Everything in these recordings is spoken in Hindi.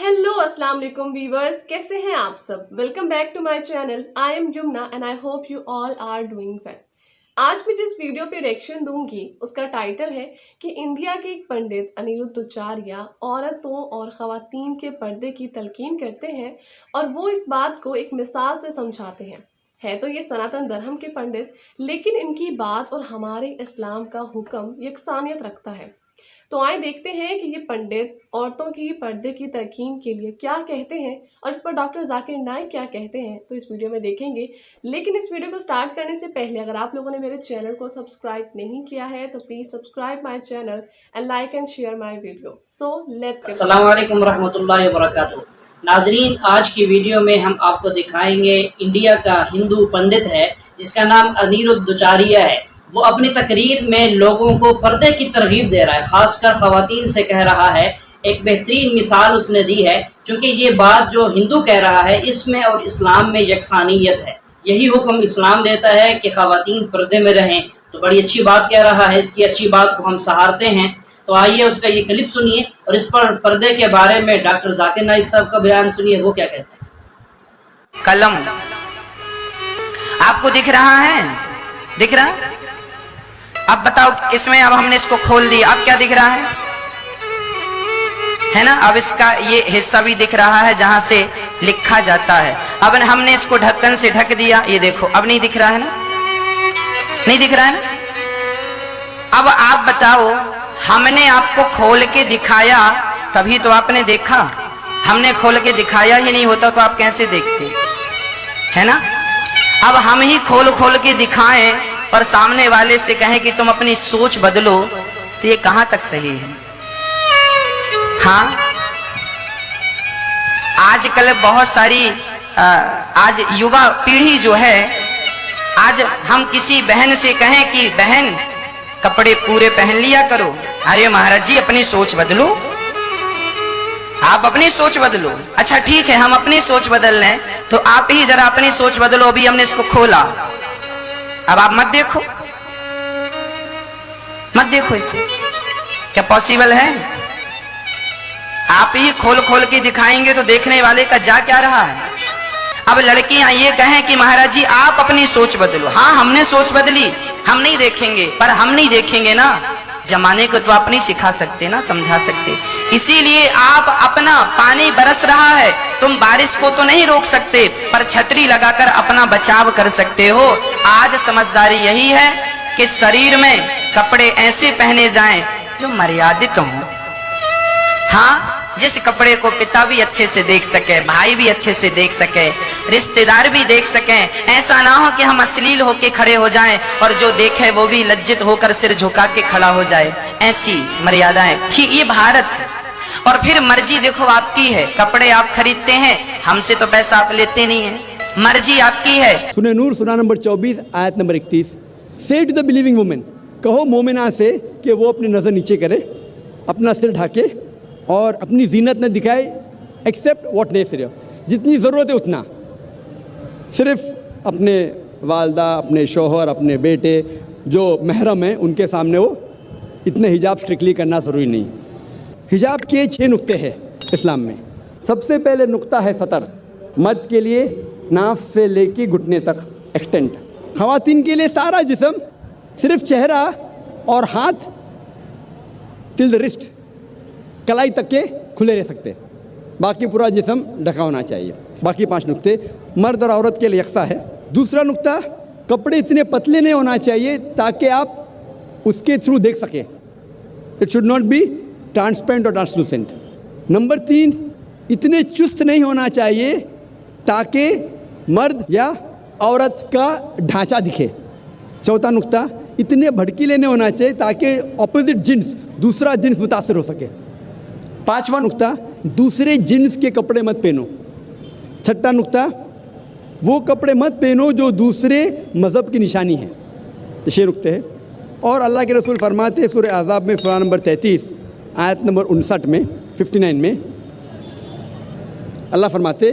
हेलो अस्सलाम वालेकुम व्यूअर्स, कैसे हैं आप सब। Welcome back to my channel. I am Yamuna and I hope you all are doing well. आज मैं जिस वीडियो पे रिएक्शन दूंगी उसका टाइटल है कि इंडिया के एक पंडित अनिरुद्धाचार्य औरतों और ख़वातीन के पर्दे की तलकीन करते हैं और वो इस बात को एक मिसाल से समझाते हैं। है तो ये सनातन धर्म के पंडित, लेकिन इनकी बात और हमारे इस्लाम का हुक्म यकसानियत रखता है। तो आए देखते हैं कि ये पंडित औरतों की पर्दे की तरकीन के लिए क्या कहते हैं और इस पर डॉक्टर जाकिर नाइक क्या कहते हैं, तो इस वीडियो में देखेंगे। लेकिन इस वीडियो को स्टार्ट करने से पहले अगर आप लोगों ने मेरे चैनल को सब्सक्राइब नहीं किया है तो please subscribe my channel and like and share my video. So let's अस्सलाम वालेकुम रहमतुल्लाहि व बरकातुहू। नाजरीन, आज की वीडियो में हम आपको दिखाएंगे इंडिया का हिंदू पंडित है जिसका नाम अनिरुद्धाचार्य है। वो अपनी तकरीर में लोगों को पर्दे की तरगीब दे रहा है, खासकर ख़वातीन से कह रहा है। एक बेहतरीन मिसाल उसने दी है, क्योंकि ये बात जो हिंदू कह रहा है इसमें और इस्लाम में यकसानियत है। यही हुक्म इस्लाम देता है कि ख़वातीन पर्दे में रहें, तो बड़ी अच्छी बात कह रहा है। इसकी अच्छी बात को हम सहारते हैं। तो आइए उसका ये क्लिप सुनिए और इस पर पर्दे के बारे में डॉक्टर जाकिर नाइक साहब का बयान सुनिए, वो क्या कहते हैं। कलम आपको दिख रहा है? दिख रहा है? अब बताओ, इसमें अब हमने इसको खोल दिया, अब क्या दिख रहा है ना? अब इसका ये हिस्सा भी दिख रहा है जहां से लिखा जाता है। अब हमने इसको ढक्कन से ढक दिया, ये देखो अब नहीं दिख रहा है ना? नहीं दिख रहा है ना? अब आप बताओ, हमने आपको खोल के दिखाया तभी तो आपने देखा। हमने खोल के दिखाया ही नहीं होता तो आप कैसे देखते, है ना? अब हम ही खोल खोल के दिखाएं और सामने वाले से कहें कि तुम अपनी सोच बदलो, तो ये कहां तक सही है? हाँ, आजकल बहुत सारी आज युवा पीढ़ी जो है, आज हम किसी बहन से कहें कि बहन कपड़े पूरे पहन लिया करो, अरे महाराज जी अपनी सोच बदलो, आप अपनी सोच बदलो। अच्छा ठीक है, हम अपनी सोच बदल लें, तो आप ही जरा अपनी सोच बदलो। अभी हमने इसको खोला, अब आप मत देखो, मत देखो इसे, क्या पॉसिबल है? आप ही खोल खोल के दिखाएंगे तो देखने वाले का जा क्या रहा है? अब लड़कियां ये कहें कि महाराज जी आप अपनी सोच बदलो। हाँ, हमने सोच बदली, हम नहीं देखेंगे, पर हम नहीं देखेंगे ना, जमाने को तो आप नहीं सिखा सकते ना, समझा सकते। इसीलिए आप अपना पानी बरस रहा है, तुम बारिश को तो नहीं रोक सकते, पर छतरी लगाकर अपना बचाव कर सकते हो। आज समझदारी यही है कि शरीर में कपड़े ऐसे पहने जाएं जो मर्यादित हों। हाँ, जिस कपड़े को पिता भी अच्छे से देख सके, भाई भी अच्छे से देख सके, रिश्तेदार भी देख सकें। ऐसा ना हो कि हम अश्लील होके खड़े हो जाएं और जो देखे वो भी लज्जित होकर सिर झुका के खड़ा हो जाए। ऐसी मर्यादाएं, ठीक, ये भारत है। और फिर मर्जी देखो आपकी है, कपड़े आप खरीदते हैं, हमसे तो पैसा आप लेते नहीं है, मर्जी आपकी है। सूरह नूर सूरा नंबर 24 आयत नंबर 31। से टू द बिलीविंग वुमेन, कहो मोमिना से कि वो अपनी नज़र नीचे करे, अपना सिर ढाके और अपनी जीनत न दिखाए, एक्सेप्ट व्हाट नेसेसरी, जितनी ज़रूरत है उतना। सिर्फ अपने वालदा, अपने शोहर, अपने बेटे जो महरम हैं उनके सामने वो इतने हिजाब स्ट्रिक्टली करना ज़रूरी नहीं। हिजाब के 6 नुक्ते हैं इस्लाम में। सबसे पहले नुक्ता है सतर, मर्द के लिए नाफ से लेके घुटने तक एक्सटेंट, ख़वातीन के लिए सारा जिस्म, सिर्फ चेहरा और हाथ टिल द रिस्ट, कलाई तक के खुले रह सकते, बाकी पूरा जिस्म ढका होना चाहिए। बाकी 5 नुक्ते मर्द और औरत के लिए यकसा है। दूसरा नुक्ता, कपड़े इतने पतले नहीं होना चाहिए ताकि आप उसके थ्रू देख सकें, it should not be transparent और ट्रांसलूसेंट। नंबर 3, इतने चुस्त नहीं होना चाहिए ताकि मर्द या औरत का ढांचा दिखे। चौथा नुक्ता, इतने भड़कीले नहीं होना चाहिए ताकि ऑपोजिट जिन्स, दूसरा जिन्स मुतासर हो सके। 5वां नुक्ता, दूसरे जिन्स के कपड़े मत पहनो। 6ठा नुक्ता, वो कपड़े मत पहनो जो दूसरे मज़हब की निशानी है। 6 नुक्ते हैं। और अल्लाह के रसूल फरमाते सूरह अहज़ाब में सूरा नंबर 33 आयत नंबर 59 में 59 में अल्लाह फरमाते,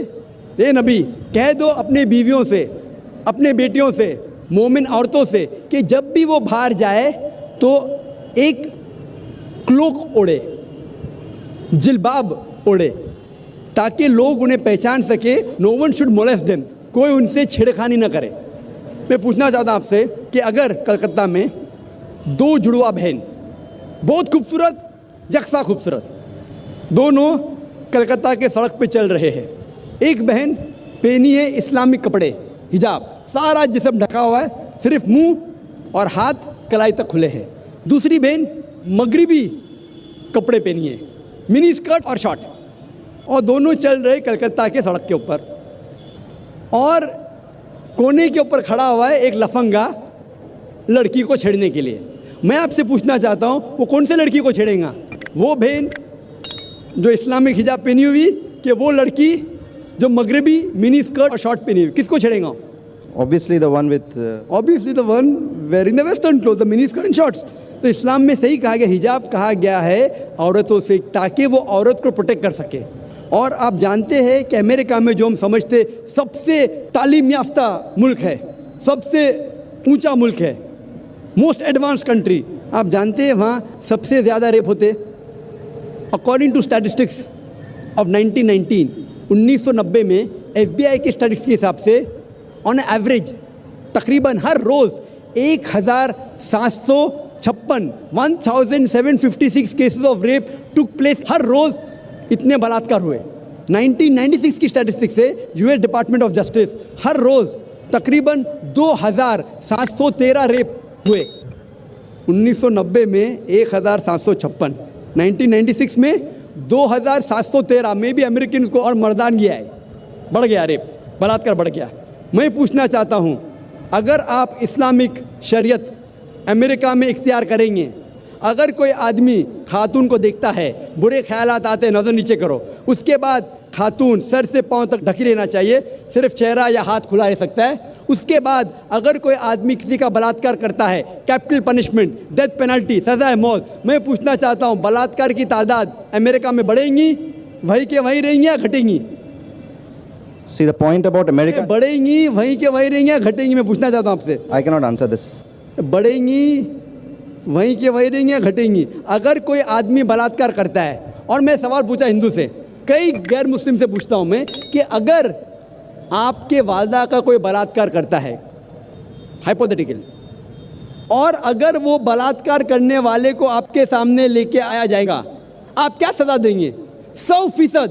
ए नबी कह दो अपने बीवियों से, अपने बेटियों से, मोमिन औरतों से कि जब भी वो बाहर जाए तो एक क्लोक ओढ़े, जिलबाब ओढ़े, ताकि लोग उन्हें पहचान सके। No one should molest them, कोई उनसे छेड़खानी न करे। मैं पूछना चाहता हूँ आपसे कि अगर कलकत्ता में दो जुड़वा बहन, बहुत खूबसूरत, यकसा खूबसूरत, दोनों कलकत्ता के सड़क पे चल रहे हैं। एक बहन पहनी है इस्लामिक कपड़े, हिजाब, सारा जिस्म ढका हुआ है, सिर्फ मुंह और हाथ कलाई तक खुले हैं। दूसरी बहन मगरिबी कपड़े पहनी है, मिनी स्कर्ट और शॉर्ट, और दोनों चल रहे कलकत्ता के सड़क के ऊपर। और कोने के ऊपर खड़ा हुआ है एक लफंगा लड़की को छेड़ने के लिए। मैं आपसे पूछना चाहता हूँ, वो कौन से लड़की को छेड़ेगा? वो बहन जो इस्लामिक हिजाब पहनी हुई कि वो लड़की जो मगरबी मिनी स्कर्ट और शॉर्ट पहनी हुई? किसको छेड़ेगा? Obviously the one with obviously the one wearing the western cloth, the mini skirt and shorts. तो इस्लाम में सही कहा गया, हिजाब कहा गया है औरतों से, ताकि वो औरत को प्रोटेक्ट कर सके। और आप जानते हैं कि अमेरिका में जो हम समझते सबसे तालीम याफ्ता मुल्क है, सबसे ऊंचा मुल्क है, मोस्ट एडवांस कंट्री, आप जानते हैं वहाँ सबसे ज़्यादा रेप होते। अकॉर्डिंग टू स्टैटिस्टिक्स ऑफ 1990 में FBI के स्टैटिस्टिक्स के हिसाब से ऑन एवरेज तकरीबन हर रोज़ 1756 cases of rape took place. हर रोज़ इतने बलात्कार हुए। 1996 की स्टैटिस्टिक्स से US डिपार्टमेंट ऑफ जस्टिस, हर रोज़ तकरीबन 2713 रेप हुए। 1990 में 1756, 1996 में 2713 में भी अमेरिकन को और मर्दानगी आए, बढ़ गया रेप, बलात्कार बढ़ गया। मैं पूछना चाहता हूँ, अगर आप इस्लामिक शरीयत अमेरिका में इख्तियार करेंगे, अगर कोई आदमी खातून को देखता है, बुरे ख्यालात आते हैं, नज़र नीचे करो, उसके बाद खातून सर से पाँव तक ढकी रहना चाहिए, सिर्फ चेहरा या हाथ खुला रह सकता है। उसके बाद अगर कोई आदमी किसी का बलात्कार करता है, कैपिटल पनिशमेंट, डेथ पेनल्टी, सज़ा मौत। मैं पूछना चाहता हूँ, बलात्कार की तादाद अमेरिका में बढ़ेंगी, वहीं के वहीं रहेंगी या घटेंगी? see the point about America. बढ़ेंगी, वहीं के वहीं रहेंगी या घटेंगी? मैं पूछना चाहता हूँ आपसे। I cannot answer this. बढ़ेंगी, वहीं के वहीं रहेंगी या घटेंगी? अगर कोई आदमी बलात्कार करता है, और मैं सवाल पूछा हिंदू से, कई गैर मुस्लिम से पूछता हूँ मैं कि अगर आपके वालदा का कोई बलात्कार करता है, हाइपोथेटिकल, और अगर वो बलात्कार करने वाले को आपके सामने लेके आया जाएगा, आप क्या सज़ा देंगे? 100%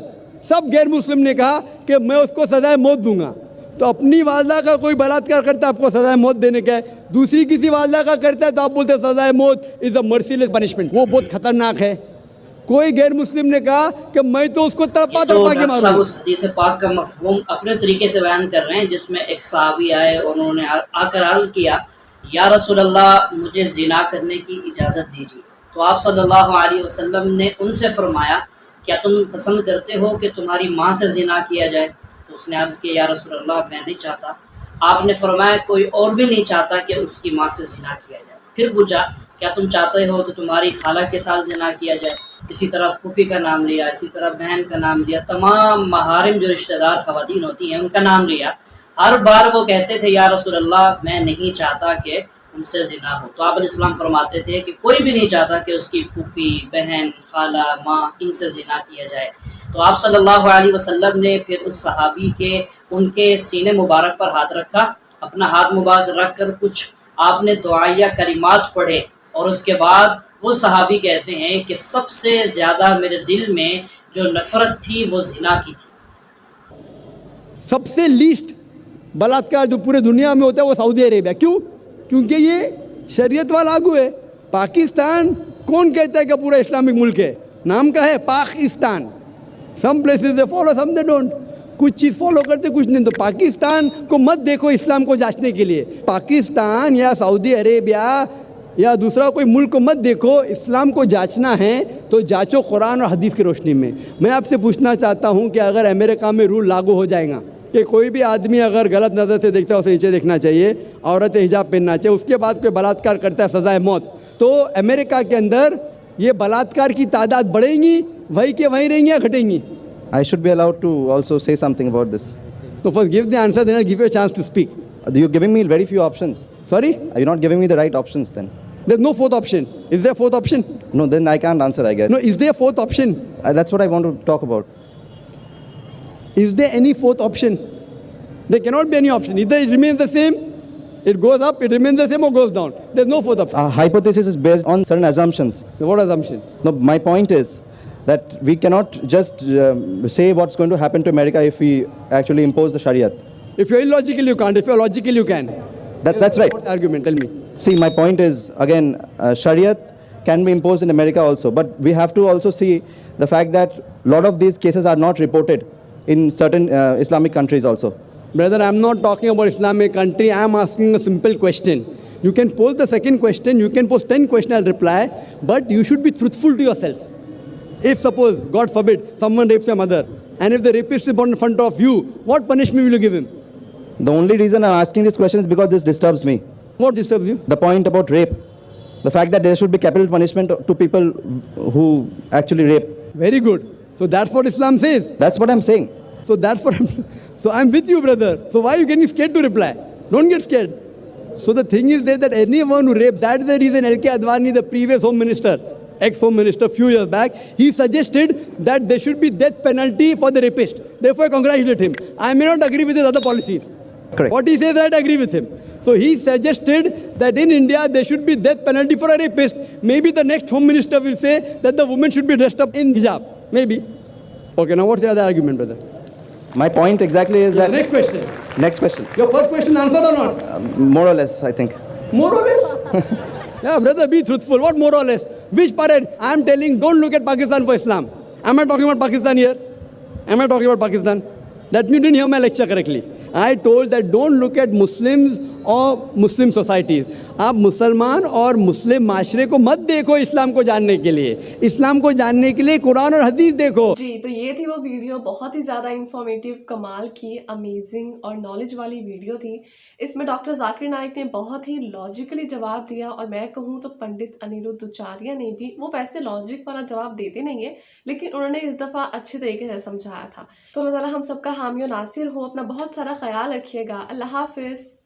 सब गैर मुस्लिम ने कहा कि मैं उसको सज़ाए मौत दूंगा। तो अपनी वालदा का कोई बलात्कार करता है, आपको सज़ाए मौत देने का है। दूसरी किसी वालदा का करता है तो आप बोलते हैं सज़ाए मौत इज़ अ मर्सीलेस पनिशमेंट, वो बहुत खतरनाक है। कोई गैर मुस्लिम ने कहा कि मैं तो उसको तड़पा के मारूंगा। उस हदीस पाक का मफहूम अपने तरीके से बयान कर रहे हैं, जिसमें एक सहाबी आए, उन्होंने आकर अर्ज किया, या रसूल अल्लाह, मुझे जिना करने की इजाज़त दीजिए। तो आप सल्लल्लाहु अलैहि वसल्लम ने उनसे फरमाया, क्या तुम पसंद करते हो कि तुम्हारी माँ से जिना किया जाए? तो उसने अर्ज़ किया, या रसूल अल्लाह, मैं नहीं चाहता। आपने फरमाया, कोई और भी नहीं चाहता कि उसकी माँ से जिना किया जाए। फिर पूछा, क्या तुम चाहते हो तो तुम्हारी खाला के साथ जिना किया जाए? इसी तरह फूफी का नाम लिया, इसी तरह बहन का नाम लिया, तमाम महारिम जो रिश्तेदार ख़वातीन होती हैं उनका नाम लिया। हर बार वो कहते थे, या रसूल अल्लाह, मैं नहीं चाहता कि उनसे जिना हो। तो आप इस्लाम फरमाते थे कि कोई भी नहीं चाहता कि उसकी फूफी, बहन, खाला, माँ, इनसे जिना किया जाए। तो आप सल्लल्लाहु अलैहि वसल्लम ने फिर उस सहाबी के उनके सीने मुबारक पर हाथ रखा, अपना हाथ मुबारक रख कर कुछ आपने दुआया कलिमात पढ़े, और उसके बाद वो सहाबी कहते हैं कि सबसे ज़्यादा मेरे दिल में जो नफ़रत थी वो जिना की थी। सबसे लीस्ट बलात्कार जो पूरे दुनिया में होता है वो सऊदी अरेबिया। क्यों? क्योंकि ये शरीयत वाला लागू है। पाकिस्तान कौन कहता है कि पूरा इस्लामिक मुल्क है? नाम का है Pakistan. Some places they follow, some they don't. कुछ चीज़ फॉलो करते, कुछ नहीं। तो पाकिस्तान को मत देखो इस्लाम को जांचने के लिए। पाकिस्तान या सऊदी अरेबिया या दूसरा कोई मुल्क को मत देखो। इस्लाम को जांचना है तो जांचो कुरान और हदीस की रोशनी में। मैं आपसे पूछना चाहता हूँ कि अगर अमेरिका में रूल लागू हो जाएगा कि कोई भी आदमी अगर गलत नज़र से देखता है उसे नीचे देखना चाहिए, औरतें हिजाब पहनना चाहिए, उसके बाद कोई बलात्कार करता है सज़ाए मौत, तो अमेरिका के अंदर ये बलात्कार की तादाद बढ़ेंगी, वहीं के वहीं रहेंगी या घटेंगी? I should be allowed to also say something about this. So first give the answer, then I'll give you a chance to speak. You're giving me very few options. Sorry? Are you not giving me the right options then? There's no fourth option. Is there a fourth option? No, then I can't answer, I guess. No, is there a fourth option? That's what I want to talk about. Is there any fourth option? There cannot be any option. Either it remains the same, it goes up, it remains the same, or goes down. There's no fourth option. Our hypothesis is based on certain assumptions. What assumption? No, my point is that we cannot just say what's going to happen to America if we actually impose the Sharia. If you're illogical, you can't. If you're logical, you can. That's right. What's the argument? Tell me. See, my point is, again, Sharia can be imposed in America also, but we have to also see the fact that a lot of these cases are not reported in certain Islamic countries also. Brother, I'm not talking about Islamic country. I'm asking a simple question. You can pose the second question. You can pose 10 questions. I'll reply. But you should be truthful to yourself. If suppose, God forbid, someone rapes your mother, and if the rapist is born in front of you, what punishment will you give him? The only reason I'm asking this question is because this disturbs me. What disturbs you? The point about rape. The fact that there should be capital punishment to people who actually rape. Very good. So that's what Islam says. That's what I'm saying. So that's what I'm with you, brother. So why are you getting scared to reply? Don't get scared. So the thing is that anyone who rapes, that's the reason L.K. Advani, the previous home minister, ex-home minister, few years back, he suggested that there should be death penalty for the rapist. Therefore, I congratulate him. I may not agree with his other policies. Correct. What he says, right, I agree with him. So he suggested that in India, there should be death penalty for a rapist. Maybe the next home minister will say that the woman should be dressed up in hijab. Maybe. Okay, now what's the other argument, brother? My point exactly is that... Next question. Next question. Your first question answered or not? More or less, I think. More or less? Yeah, brother, be truthful. What more or less? Which parade? I'm telling, don't look at Pakistan for Islam. Am I talking about Pakistan here? Am I talking about Pakistan? That means you didn't hear my lecture correctly. I told that don't look at Muslims or Muslim societies. आप मुसलमान और मुस्लिम माशरे को मत देखो इस्लाम को जानने के लिए. इस्लाम को जानने के लिए कुरान और हदीस देखो. जी, तो ये थी वो वीडियो, बहुत ही ज़्यादा इंफॉर्मेटिव, कमाल की, अमेजिंग और नॉलेज वाली वीडियो थी. इसमें डॉक्टर जाकिर नाइक ने बहुत ही लॉजिकली जवाब दिया, और मैं कहूँ तो पंडित अनिरुद्ध दुचारिया ने भी, वो वैसे लॉजिक वाला जवाब देते नहीं है, लेकिन उन्होंने इस दफ़ा अच्छे तरीके से समझाया था. तो अल्लाह ताला हम सबका हामी और नासिर हो. अपना बहुत सारा ख्याल रखिएगा. अल्लाह हाफिज़.